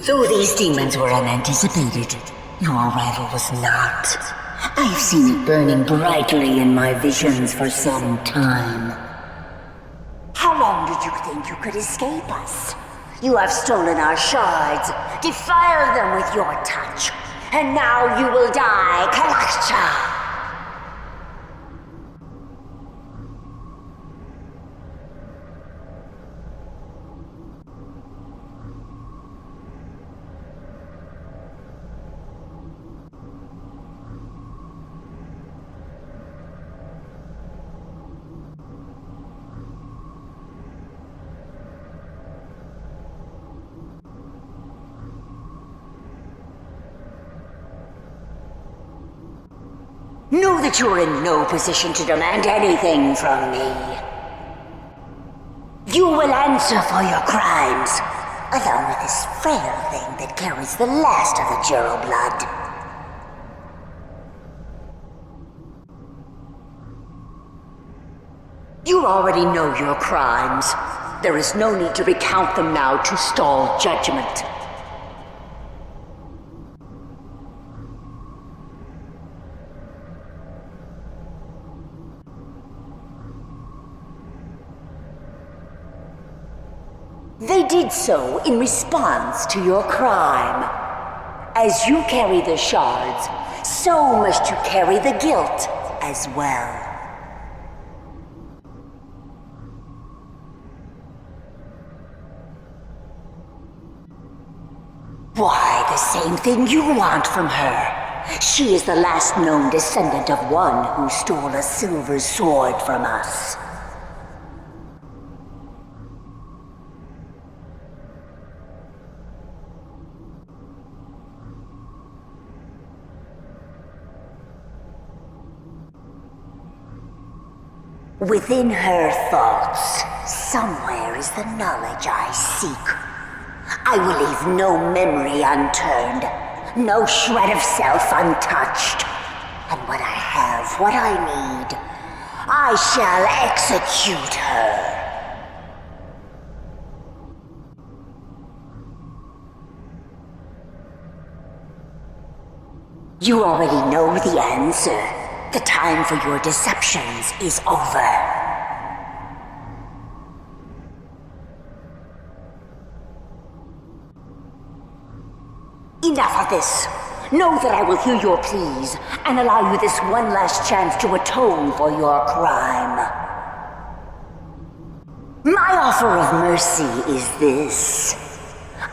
Though these demons were unanticipated, your arrival was not. I've seen it burning brightly in my visions for some time. How long did you think you could escape us? You have stolen our shards, defiled them with your touch, and now you will die, Kalakcha! Know that you are in no position to demand anything from me. You will answer for your crimes, along with this frail thing that carries the last of the Juro blood. You already know your crimes. There is no need to recount them now to stall judgment. They did so in response to your crime. As you carry the shards, so must you carry the guilt as well. Why, the same thing you want from her. She is the last known descendant of one who stole a silver sword from us. Within her thoughts, somewhere is the knowledge I seek. I will leave no memory unturned, no shred of self untouched. And when I have what I need, I shall execute her. You already know the answer. The time for your deceptions is over. Enough of this. Know that I will hear your pleas and allow you this one last chance to atone for your crime. My offer of mercy is this.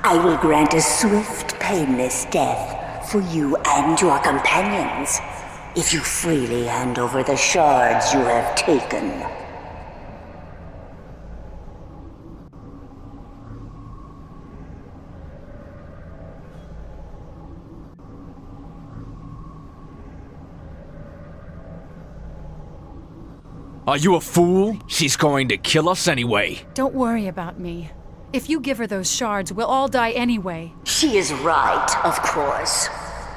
I will grant a swift, painless death for you and your companions, if you freely hand over the shards you have taken. Are you a fool? She's going to kill us anyway. Don't worry about me. If you give her those shards, we'll all die anyway. She is right, of course.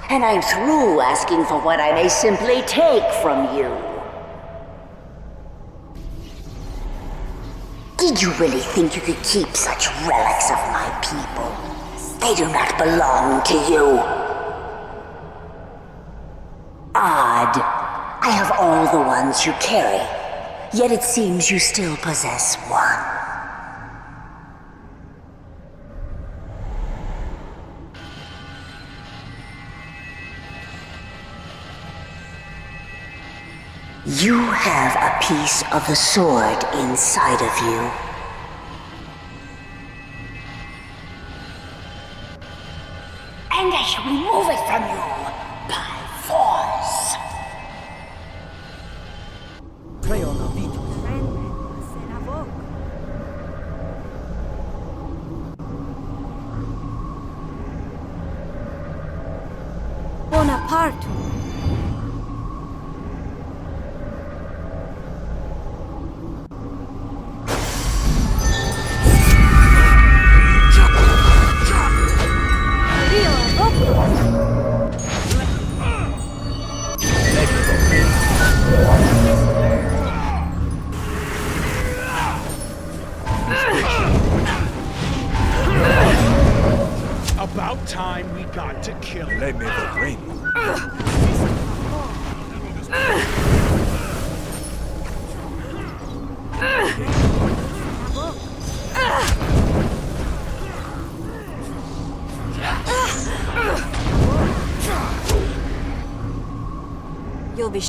And I'm through asking for what I may simply take from you. Did you really think you could keep such relics of my people? They do not belong to you. Odd. I have all the ones you carry, yet it seems you still possess one. You have a piece of the sword inside of you. And I shall remove it from you by force. Bonaparte. About time we got to kill him. Let me the ring. You'll be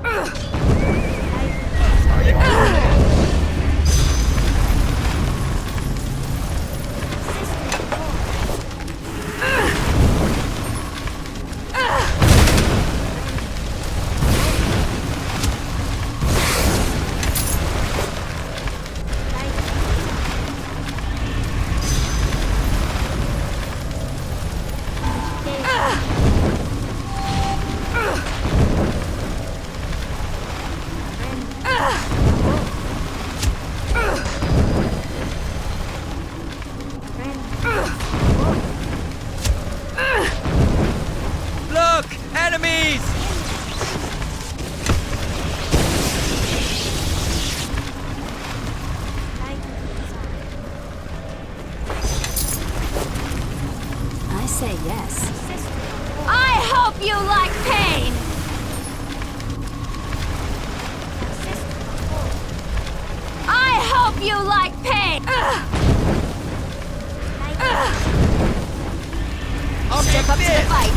Look! Enemies! I say yes. I hope you like pain! I hope you like pain! I'll Step up to the fight!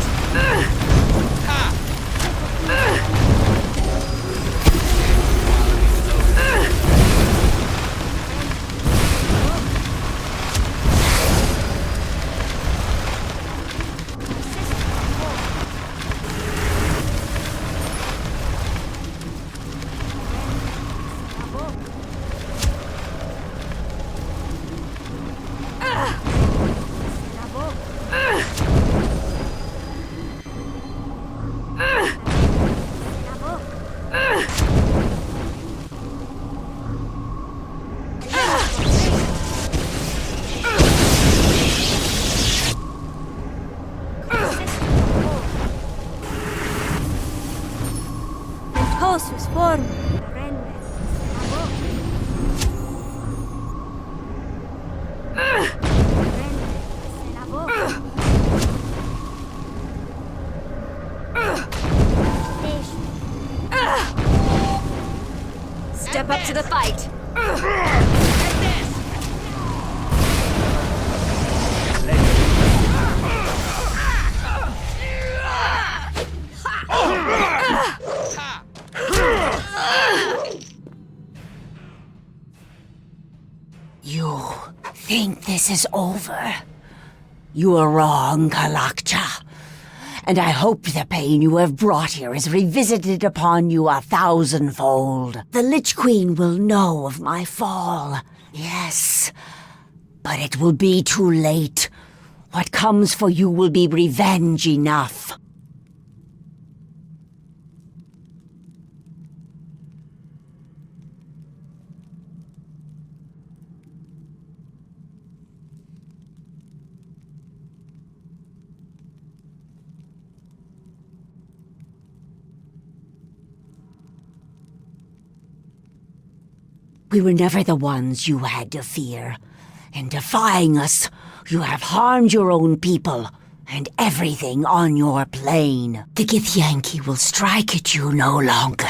Posus form. Step up to the fight! You think this is over? You are wrong, Kalakcha. And I hope the pain you have brought here is revisited upon you 1,000-fold. The Lich Queen will know of my fall, yes. But it will be too late. What comes for you will be revenge enough. We were never the ones you had to fear. In defying us, you have harmed your own people and everything on your plane. The Githyanki will strike at you no longer.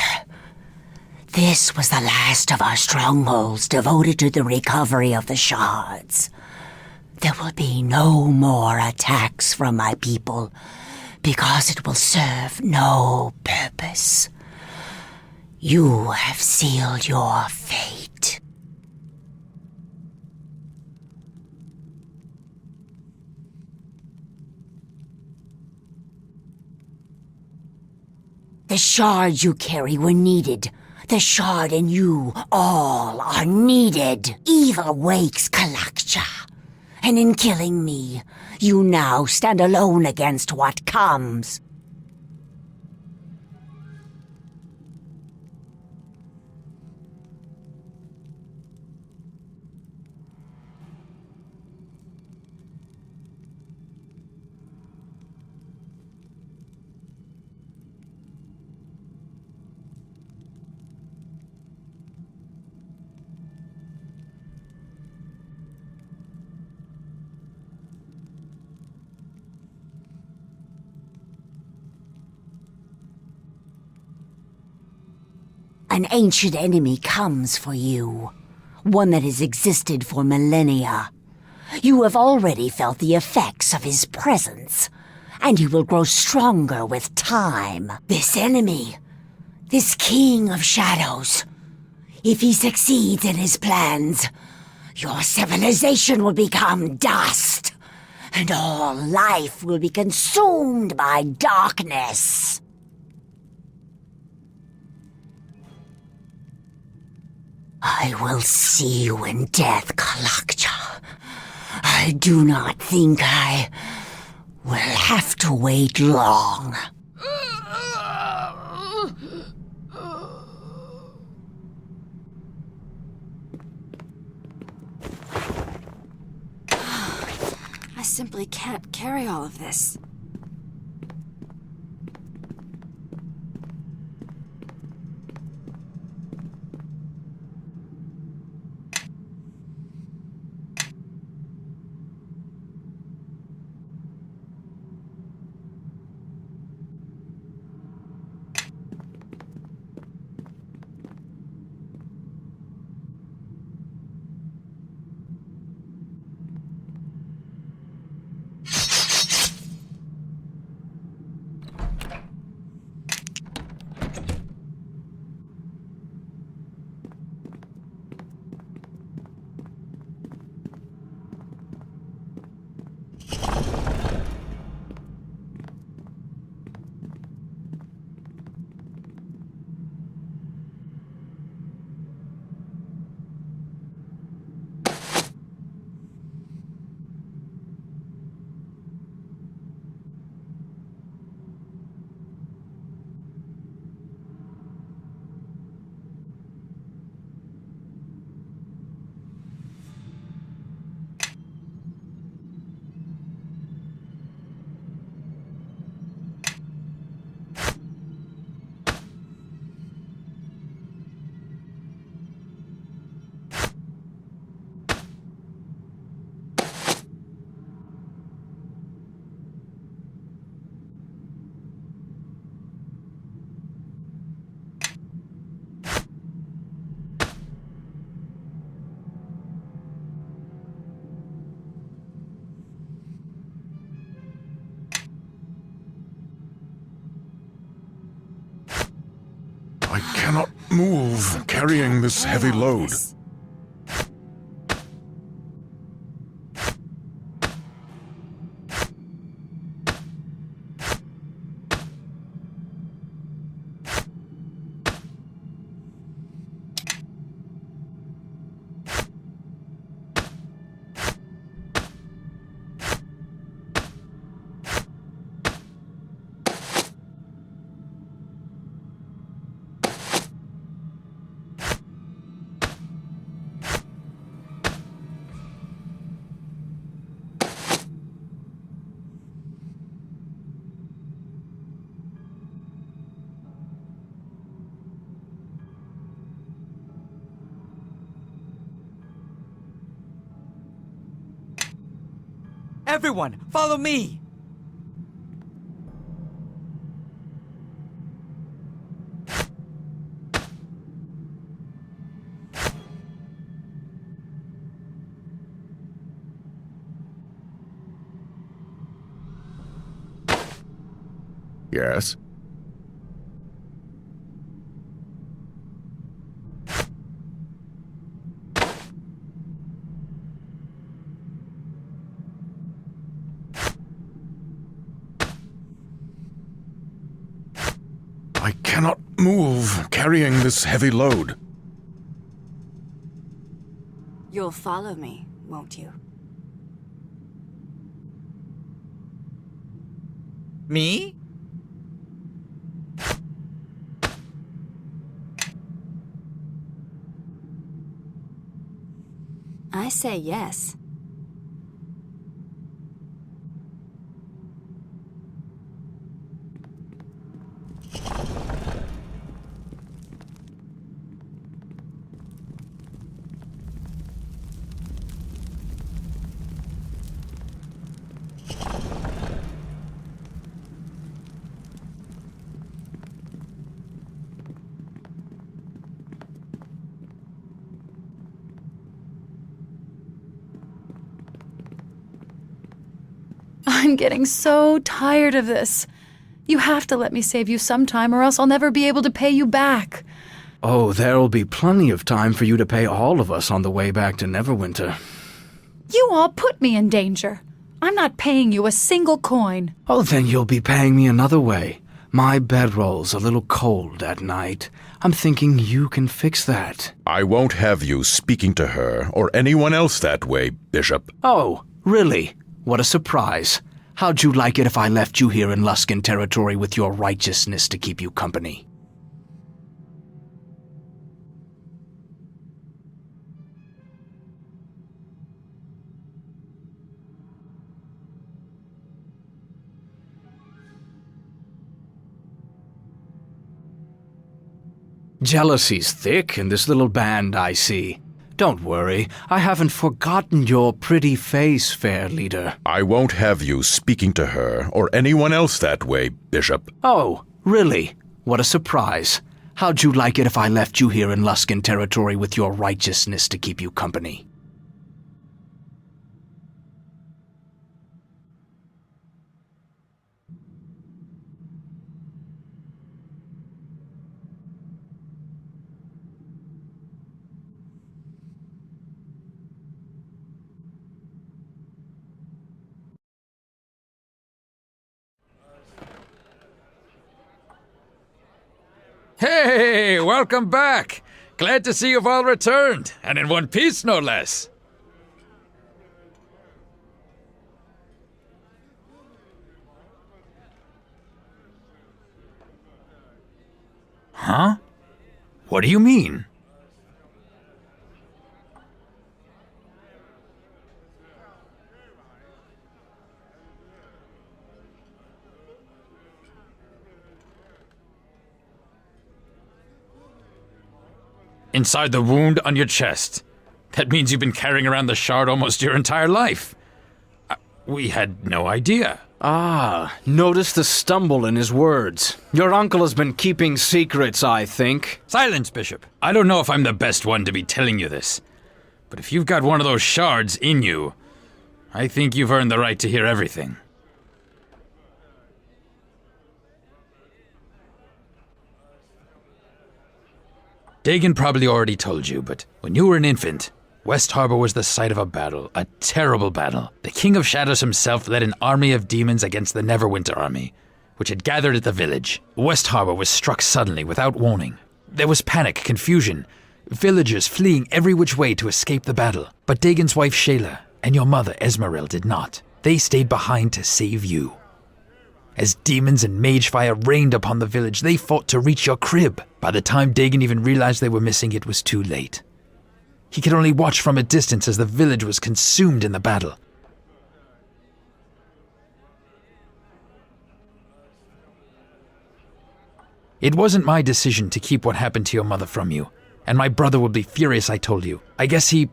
This was the last of our strongholds devoted to the recovery of the shards. There will be no more attacks from my people because it will serve no purpose. You have sealed your fate. The shards you carry were needed. The shard and you all are needed. Evil wakes, Kalakcha. And in killing me, you now stand alone against what comes. An ancient enemy comes for you. One that has existed for millennia. You have already felt the effects of his presence, and he will grow stronger with time. This enemy, this king of shadows, if he succeeds in his plans, your civilization will become dust, and all life will be consumed by darkness. I will see you in death, Kalakja. I do not think I will have to wait long. I simply can't carry all of this. I cannot move carrying this heavy load. Everyone, follow me! Yes? I cannot move carrying this heavy load. You'll follow me, won't you? Me? I say yes. I'm getting so tired of this. You have to let me save you sometime, or else I'll never be able to pay you back. Oh, there'll be plenty of time for you to pay all of us on the way back to Neverwinter. You all put me in danger. I'm not paying you a single coin. Oh, then you'll be paying me another way. My bedroll's a little cold at night. I'm thinking you can fix that. I won't have you speaking to her or anyone else that way, Bishop. Oh, really? What a surprise. How'd you like it if I left you here in Luskan territory with your righteousness to keep you company? Jealousy's thick in this little band, I see. Don't worry, I haven't forgotten your pretty face, fair leader. I won't have you speaking to her or anyone else that way, Bishop. Oh, really? What a surprise. How'd you like it if I left you here in Luskan territory with your righteousness to keep you company? Hey, welcome back! Glad to see you've all returned, and in one piece, no less. Huh? What do you mean? Inside the wound on your chest. That means you've been carrying around the shard almost your entire life. We had no idea. Ah, notice the stumble in his words. Your uncle has been keeping secrets, I think. Silence, Bishop. I don't know if I'm the best one to be telling you this, but if you've got one of those shards in you, I think you've earned the right to hear everything. Dagon probably already told you, but when you were an infant, West Harbor was the site of a battle, a terrible battle. The King of Shadows himself led an army of demons against the Neverwinter army, which had gathered at the village. West Harbor was struck suddenly, without warning. There was panic, confusion, villagers fleeing every which way to escape the battle. But Dagon's wife Shayla and your mother Esmeril did not. They stayed behind to save you. As demons and mage fire rained upon the village, they fought to reach your crib. By the time Dagon even realized they were missing, it was too late. He could only watch from a distance as the village was consumed in the battle. It wasn't my decision to keep what happened to your mother from you, and my brother would be furious I told you. I guess he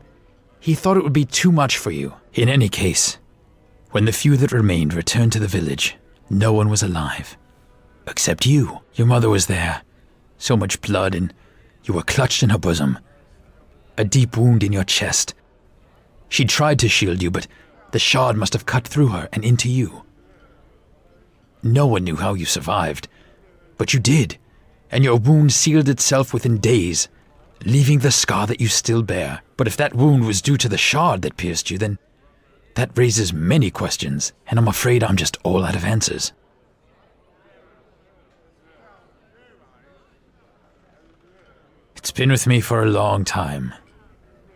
thought it would be too much for you. In any case, when the few that remained returned to the village, no one was alive. Except you. Your mother was there. So much blood, and you were clutched in her bosom. A deep wound in your chest. She tried to shield you, but the shard must have cut through her and into you. No one knew how you survived, but you did, and your wound sealed itself within days, leaving the scar that you still bear. But if that wound was due to the shard that pierced you, then that raises many questions, and I'm afraid I'm just all out of answers. It's been with me for a long time.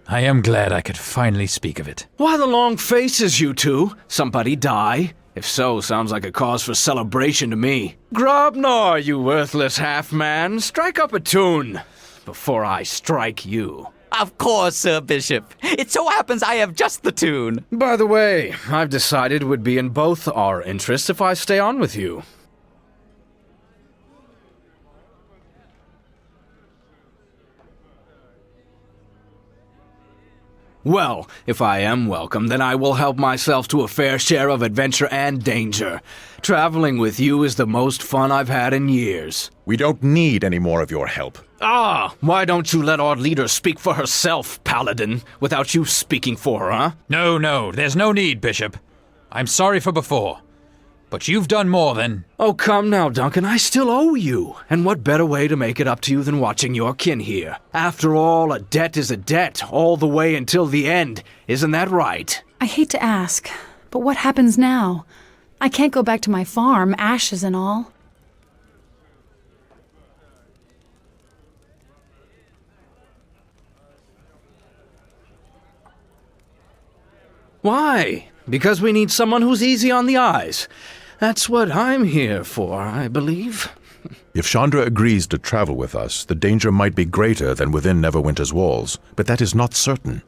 I am glad I could finally speak of it. Why the long faces, you two? Somebody die? If so, sounds like a cause for celebration to me. Grobnar, you worthless half-man, strike up a tune before I strike you. Of course, Sir Bishop. It so happens I have just the tune. By the way, I've decided it would be in both our interests if I stay on with you. Well, if I am welcome, then I will help myself to a fair share of adventure and danger. Traveling with you is the most fun I've had in years. We don't need any more of your help. Ah, why don't you let our leader speak for herself, Paladin, without you speaking for her, huh? No, there's no need, Bishop. I'm sorry for before. But you've done more than... Oh, come now, Duncan, I still owe you. And what better way to make it up to you than watching your kin here? After all, a debt is a debt, all the way until the end. Isn't that right? I hate to ask, but what happens now? I can't go back to my farm, ashes and all. Why? Because we need someone who's easy on the eyes. That's what I'm here for, I believe. If Chandra agrees to travel with us, the danger might be greater than within Neverwinter's walls, but that is not certain.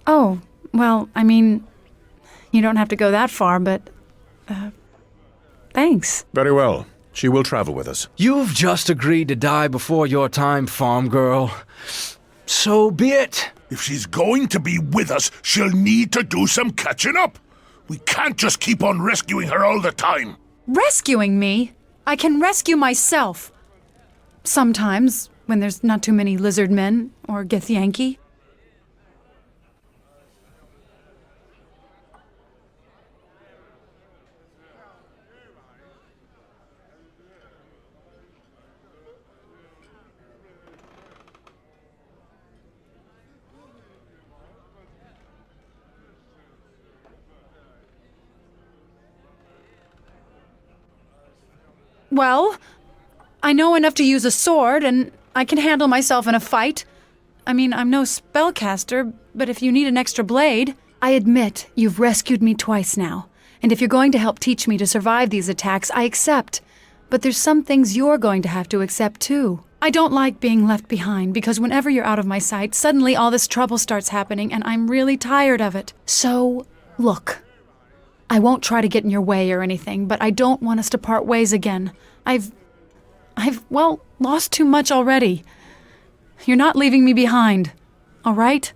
Oh, well, I mean, you don't have to go that far, but, thanks. Very well. She will travel with us. You've just agreed to die before your time, farm girl. So be it. If she's going to be with us, she'll need to do some catching up. We can't just keep on rescuing her all the time. Rescuing me? I can rescue myself. Sometimes, when there's not too many lizard men or Githyanki. Well, I know enough to use a sword, and I can handle myself in a fight. I mean, I'm no spellcaster, but if you need an extra blade... I admit you've rescued me twice now, and if you're going to help teach me to survive these attacks, I accept. But there's some things you're going to have to accept, too. I don't like being left behind, because whenever you're out of my sight, suddenly all this trouble starts happening, and I'm really tired of it. So, look. I won't try to get in your way or anything, but I don't want us to part ways again. I've lost too much already. You're not leaving me behind, all right?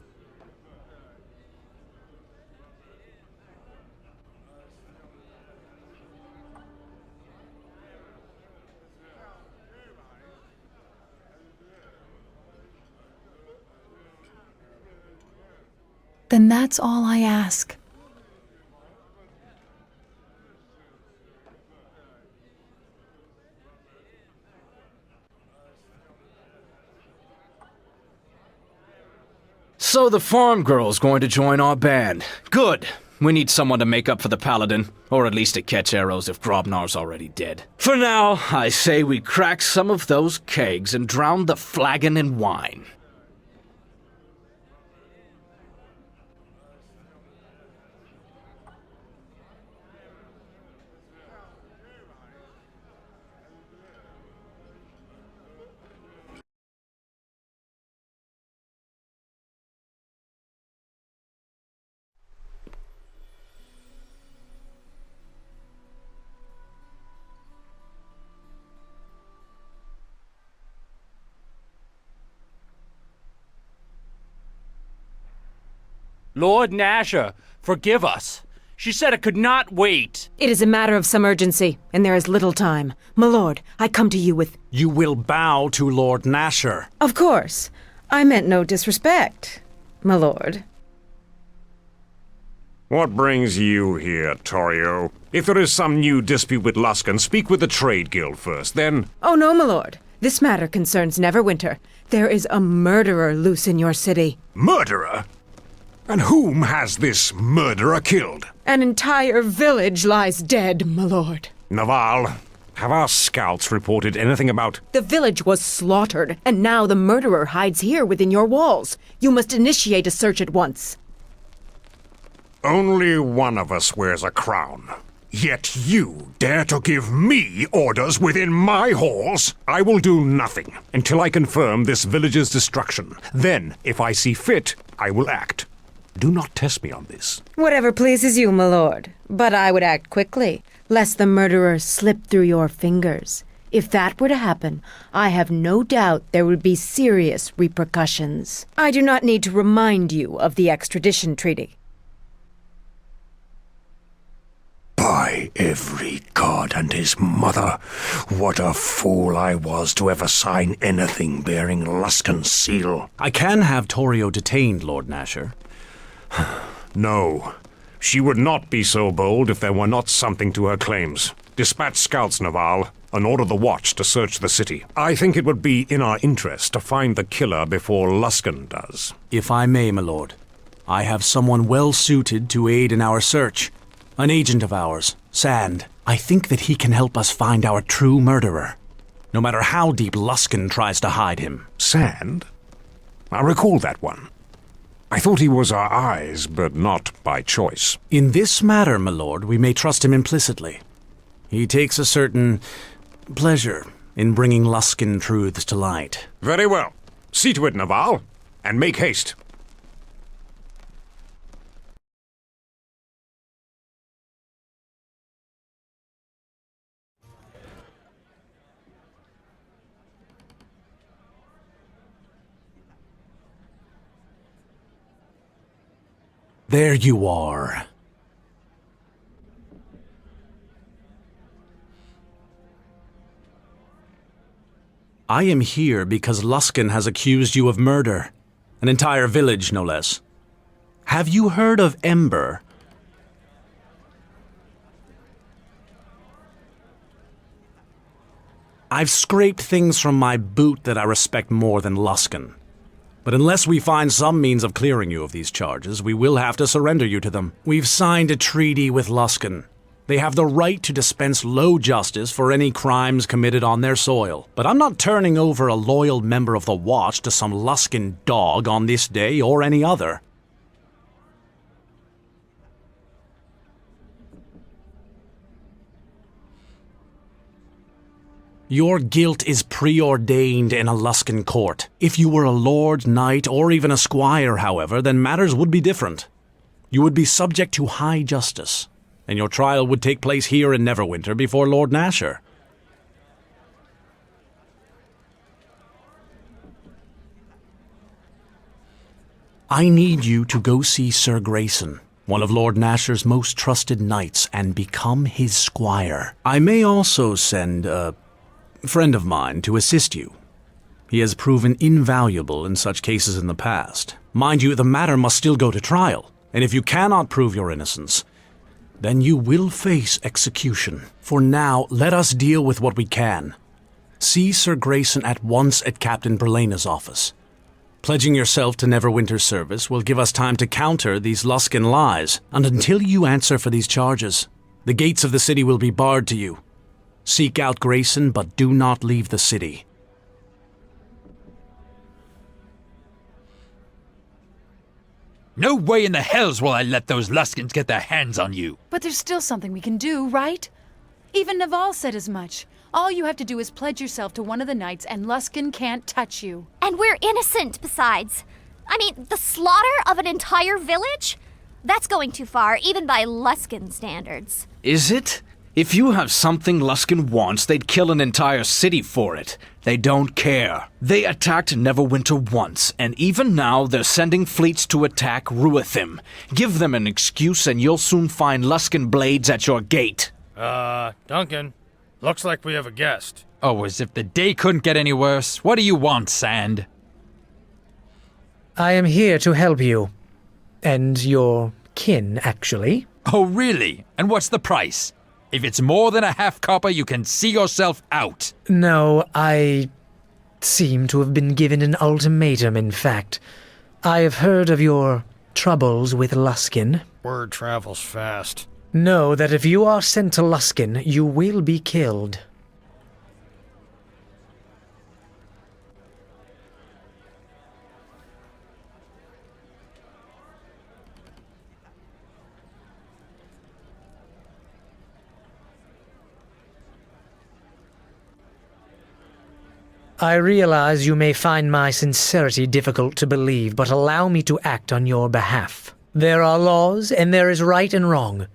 Then that's all I ask. So the farm girl's going to join our band. Good. We need someone to make up for the paladin, or at least to catch arrows if Grobnar's already dead. For now, I say we crack some of those kegs and drown the flagon in wine. Lord Nasher, forgive us. She said it could not wait. It is a matter of some urgency, and there is little time. My lord, I come to you with... You will bow to Lord Nasher. Of course. I meant no disrespect, my lord. What brings you here, Torio? If there is some new dispute with Luskan, speak with the Trade Guild first, then... Oh no, my lord. This matter concerns Neverwinter. There is a murderer loose in your city. Murderer? And whom has this murderer killed? An entire village lies dead, my lord. Naval, have our scouts reported anything about... The village was slaughtered, and now the murderer hides here within your walls. You must initiate a search at once. Only one of us wears a crown. Yet you dare to give me orders within my halls? I will do nothing until I confirm this village's destruction. Then, if I see fit, I will act. Do not test me on this. Whatever pleases you, my lord. But I would act quickly, lest the murderer slip through your fingers. If that were to happen, I have no doubt there would be serious repercussions. I do not need to remind you of the extradition treaty. By every god and his mother, what a fool I was to ever sign anything bearing Luskan's seal. I can have Torio detained, Lord Nasher. No. She would not be so bold if there were not something to her claims. Dispatch scouts, Naval, and order the watch to search the city. I think it would be in our interest to find the killer before Luskan does. If I may, my lord, I have someone well suited to aid in our search. An agent of ours, Sand. I think that he can help us find our true murderer, no matter how deep Luskan tries to hide him. Sand? I recall that one. I thought he was our eyes, but not by choice. In this matter, my lord, we may trust him implicitly. He takes a certain pleasure in bringing Luskan truths to light. Very well. See to it, Naval, and make haste. There you are. I am here because Luskan has accused you of murder. An entire village, no less. Have you heard of Ember? I've scraped things from my boot that I respect more than Luskan. But unless we find some means of clearing you of these charges, we will have to surrender you to them. We've signed a treaty with Luskan. They have the right to dispense low justice for any crimes committed on their soil. But I'm not turning over a loyal member of the Watch to some Luskan dog on this day or any other. Your guilt is preordained in a Luskan court. If you were a lord, knight, or even a squire, however, then matters would be different. You would be subject to high justice, and your trial would take place here in Neverwinter before Lord Nasher. I need you to go see Sir Grayson, one of Lord Nasher's most trusted knights, and become his squire. I may also send a friend of mine to assist you. He has proven invaluable in such cases in the past. Mind you, the matter must still go to trial, and if you cannot prove your innocence, then you will face execution. For now, let us deal with what we can. See Sir Grayson at once at Captain Berlena's office. Pledging yourself to Neverwinter's service will give us time to counter these Luskan lies, and until you answer for these charges, the gates of the city will be barred to you. Seek out Grayson, but do not leave the city. No way in the hells will I let those Luskans get their hands on you. But there's still something we can do, right? Even Naval said as much. All you have to do is pledge yourself to one of the knights and Luskan can't touch you. And we're innocent, besides. I mean, the slaughter of an entire village? That's going too far, even by Luskan standards. Is it? If you have something Luskan wants, they'd kill an entire city for it. They don't care. They attacked Neverwinter once, and even now they're sending fleets to attack Ruithim. Give them an excuse and you'll soon find Luskan blades at your gate. Duncan, looks like we have a guest. Oh, as if the day couldn't get any worse. What do you want, Sand? I am here to help you. And your kin, actually. Oh, really? And what's the price? If it's more than a half copper, you can see yourself out. No, I seem to have been given an ultimatum, in fact. I have heard of your troubles with Luskan. Word travels fast. Know that if you are sent to Luskan, you will be killed. I realize you may find my sincerity difficult to believe, but allow me to act on your behalf. There are laws, and there is right and wrong.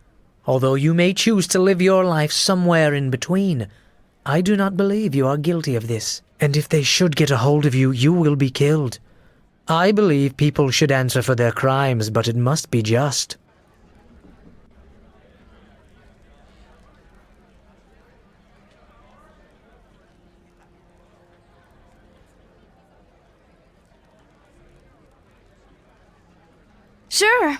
Although you may choose to live your life somewhere in between, I do not believe you are guilty of this. And if they should get a hold of you, you will be killed. I believe people should answer for their crimes, but it must be just. Sure.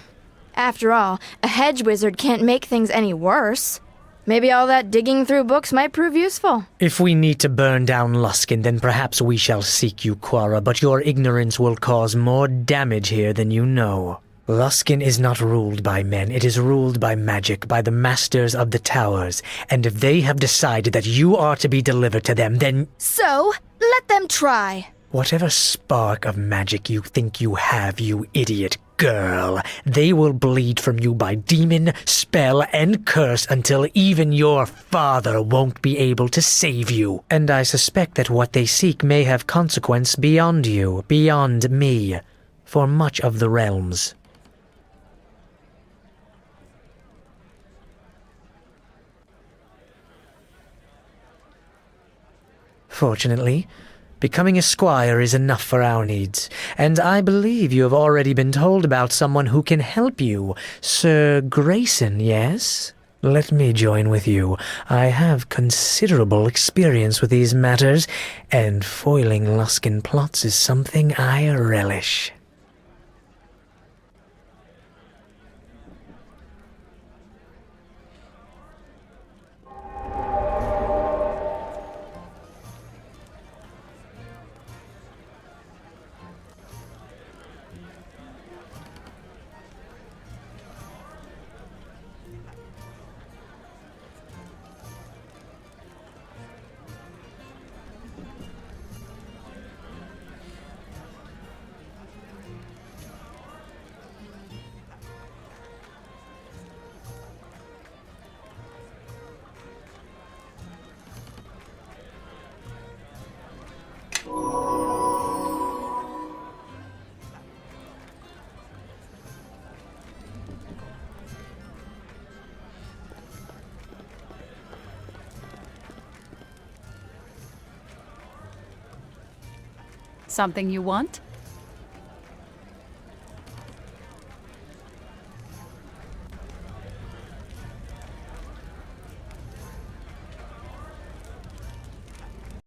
After all, a hedge wizard can't make things any worse. Maybe all that digging through books might prove useful. If we need to burn down Luskin, then perhaps we shall seek you, Quara, but your ignorance will cause more damage here than you know. Luskin is not ruled by men, it is ruled by magic, by the masters of the towers, and if they have decided that you are to be delivered to them, then... So, let them try. Whatever spark of magic you think you have, you idiot girl, they will bleed from you by demon, spell, and curse until even your father won't be able to save you. And I suspect that what they seek may have consequence beyond you, beyond me, for much of the realms. Fortunately, becoming a squire is enough for our needs, and I believe you have already been told about someone who can help you. Sir Grayson, yes? Let me join with you. I have considerable experience with these matters, and foiling Luskin plots is something I relish. Something you want?